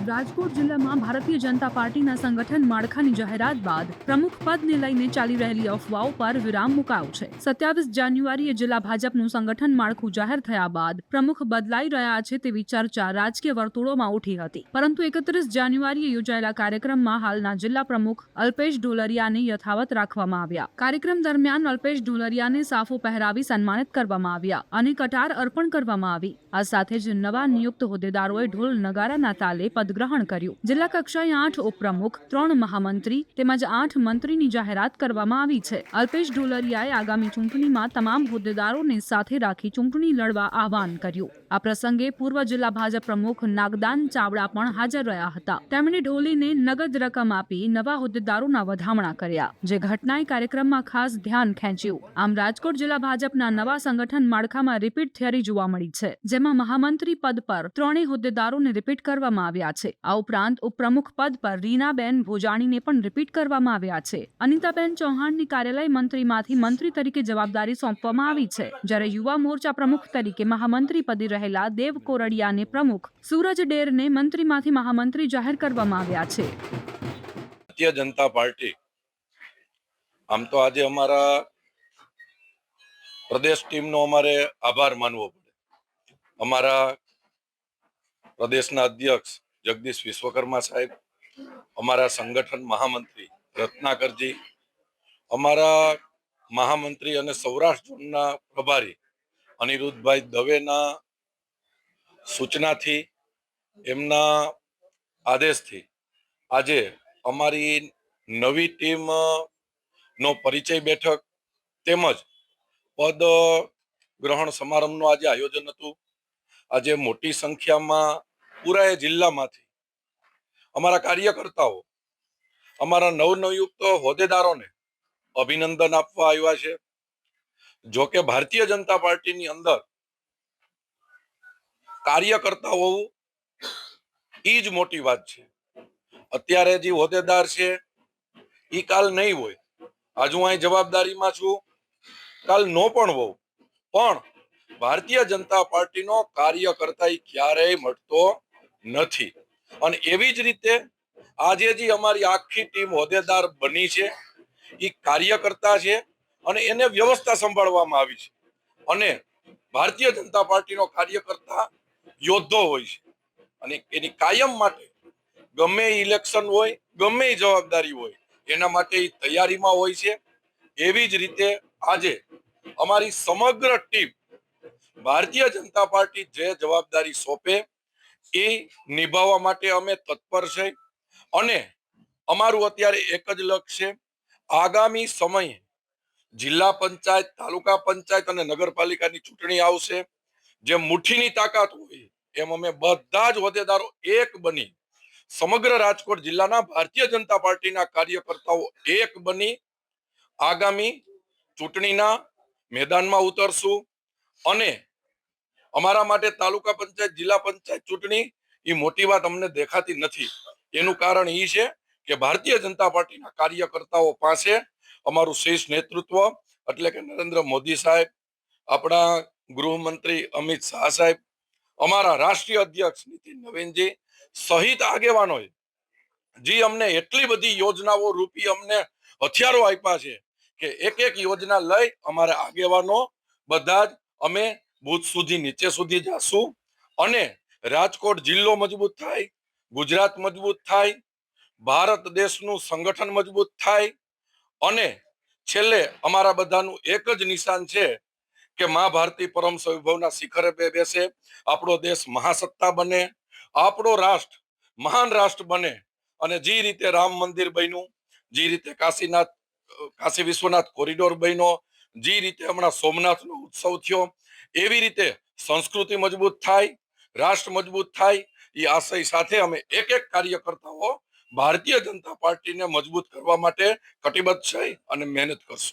રાજકોટ જિલ્લામાં ભારતીય જનતા પાર્ટીના સંગઠન માળખાની જાહેરાત બાદ પ્રમુખ પદને લઈને ચાલી રહેલી અફવાઓ પર વિરામ મુકાયો છે। 27 જાન્યુઆરીએ જિલ્લા ભાજપનું સંગઠન માળખું જાહેર થયા બાદ પ્રમુખ બદલાઈ રહ્યા છે તેવી ચર્ચા રાજકીય વર્તુળોમાં ઉઠી હતી, પરંતુ 31 જાન્યુઆરીએ યોજાયેલા કાર્યક્રમમાં હાલના જિલ્લા પ્રમુખ અલ્પેશ ઢોલરિયાને યથાવત રાખવામાં આવ્યા। કાર્યક્રમ દરમિયાન અલ્પેશ ઢોલરિયાને સાફો પહેરાવી સન્માનિત કરવામાં આવ્યા અને કટાર અર્પણ કરવામાં આવી। આ સાથે જ નવા નિયુક્ત હોદ્દેદારોએ ઢોલ નગારાના તાલે પદગ્રહણ કર્યું। જિલ્લા કક્ષાએ 8 ઉપપ્રમુખ, 3 મહામંત્રી તેમજ 8 મંત્રીની જાહેરાત કરવામાં આવી છે। અલ્પેશ ઢોલરિયાએ આગામી ચૂંટણીમાં તમામ હોદ્દેદારોને સાથે રાખી ચૂંટણી લડવા આહવાન કર્યું। આ પ્રસંગે પૂર્વ જિલ્લા ભાજપ પ્રમુખ નાગદાન ચાવડા પણ હાજર રહ્યા હતા। તેમણે ઢોલીને નગદ રકમ આપી નવા હોદ્દેદારોના વધામણા કર્યા, જે ઘટનાએ કાર્યક્રમમાં ખાસ ધ્યાન ખેંચ્યું। આમ રાજકોટ જિલ્લા ભાજપના નવા સંગઠન માળખામાં રિપીટ થિયરી જોવા મળી છે, જેમાં મહામંત્રી પદ પર 3 હોદ્દેદારોને રિપીટ કરવામાં આવ્યા છે। આ ઉપરાંત ઉપપ્રમુખ પદ પર રીનાબેન ભોજાણીને પણ રિપીટ કરવામાં આવ્યા છે। અનિતાબેન ચૌહાણની કાર્યાલય મંત્રીમાંથી મંત્રી તરીકે જવાબદારી સોંપવામાં આવી છે, જ્યારે યુવા મોરચા પ્રમુખ તરીકે મહામંત્રી પદે રહેલા દેવ કોરડિયાને પ્રમુખ, સૂરજ ડેરને મંત્રીમાંથી મહામંત્રી જાહેર કરવામાં આવ્યા છે। ભારતીય જનતા પાર્ટી આમ તો આજે અમારા પ્રદેશ ટીમનો અમારે આભાર માનવો પડે। અમારા પ્રદેશના અધ્યક્ષ જગદીશ વિશ્વકર્મા સાહેબ, અમારા સંગઠન મહામંત્રી રત્નાકરજી, અમારા મહામંત્રી અને સૌરાષ્ટ્ર ઝોનના પ્રભારી અનિરુદ્ધભાઈ દવેના સૂચનાથી, એમના આદેશથી આજે અમારી નવી ટીમ નો પરિચય બેઠક તેમજ પદ ગ્રહણ સમારંભનું આજે આયોજન હતું। આજે મોટી સંખ્યામાં પૂરા જિલ્લામાંથી અમારા કાર્યકર્તાઓ અમારા નવનિયુક્ત હોદ્દેદારોને અભિનંદન આપવા આવ્યા છે। જો કે ભારતીય જનતા પાર્ટીની અંદર કાર્યકર્તા હોવું એ જ મોટી વાત છે। અત્યારે જે હોદ્દેદાર છે એ કાલ નહીં હોય। આજ હું અહીં જવાબદારીમાં છું, કાલ નો પણ હોઉં, પણ ભારતીય જનતા પાર્ટીનો કાર્યકર્તા ક્યારેય મળતો નથી। અને એવી જ રીતે આજે જે અમારી આખી ટીમ હોદ્દેદાર બની છે એ કાર્યકર્તા છે અને એને વ્યવસ્થા સંભાળવામાં આવી છે। અને ભારતીય જનતા પાર્ટીનો કાર્યકર્તા યોદ્ધો હોય છે અને એની કાયમ માટે ગમે ઇલેક્શન હોય, ગમે જવાબદારી હોય, એના માટે તૈયારીમાં હોય છે। એવી જ રીતે આજે અમારી સમગ્ર ટીમ ભારતીય જનતા પાર્ટી જે જવાબદારી સોંપે એ નિભાવવા માટે અમે તત્પર છે। અને અમારું અત્યારે એક જ લક્ષ્ય છે, આગામી સમયે જિલ્લા પંચાયત, તાલુકા પંચાયત અને નગરપાલિકાની ચૂંટણી આવશે। જે મુઠ્ઠીની તાકાત હોય એમ અમે બધા જ હોદ્દેદારો એક બની સમગ્ર રાજકોટ જિલ્લાના ભારતીય જનતા પાર્ટીના કાર્યકર્તાઓ એક બની આગામી ચૂંટણીના મેદાનમાં ઉતરશું। અને અમારા માટે તાલુકા પંચાયત, જિલ્લા પંચાયત ચૂંટણી એ મોટી વાત અમને દેખાતી નથી। એનું કારણ એ છે કે ભારતીય જનતા પાર્ટીના કાર્યકર્તાઓ પાસે અમારું શીર્ષ નેતૃત્વ એટલે કે નરેન્દ્ર મોદી સાહેબ, આપણા ગૃહમંત્રી અમિત શાહ સાહેબ, અમારા રાષ્ટ્રીય અધ્યક્ષ નીતિન નવીનજી સહિત આગેવાનોએ જે અમને એટલી બધી યોજનાઓ રૂપી અમને હથિયારો આપ્યા છે કે એક એક યોજના લઈ અમારા આગેવાનો બધા જ અમે બુથ સુધી, નીચે સુધી જાશું અને રાજકોટ જિલ્લો મજબૂત થાય, ગુજરાત મજબૂત થાય, ભારત દેશનું સંગઠન મજબૂત થાય અને છેલ્લે અમારા બધાનું એક જ નિશાન છે કે મા ભારતી પરમ વૈભવના શિખરે બેસે, આપણો દેશ મહાસત્તા બને, આપણો રાષ્ટ્ર મહાન રાષ્ટ્ર બને અને જે રીતે રામ મંદિર બન્યું, જે રીતે કાશી વિશ્વનાથ કોરિડોર બન્યો, જે રીતે હમણાં સોમનાથનો ઉત્સવ થયો, એવી રીતે સંસ્કૃતિ મજબૂત થાય, રાષ્ટ્ર મજબૂત થાય, એ આશય સાથે અમે એક એક કાર્યકર્તાઓ ભારતીય જનતા પાર્ટીને મજબૂત કરવા માટે કટિબદ્ધ છે અને મહેનત કરશું।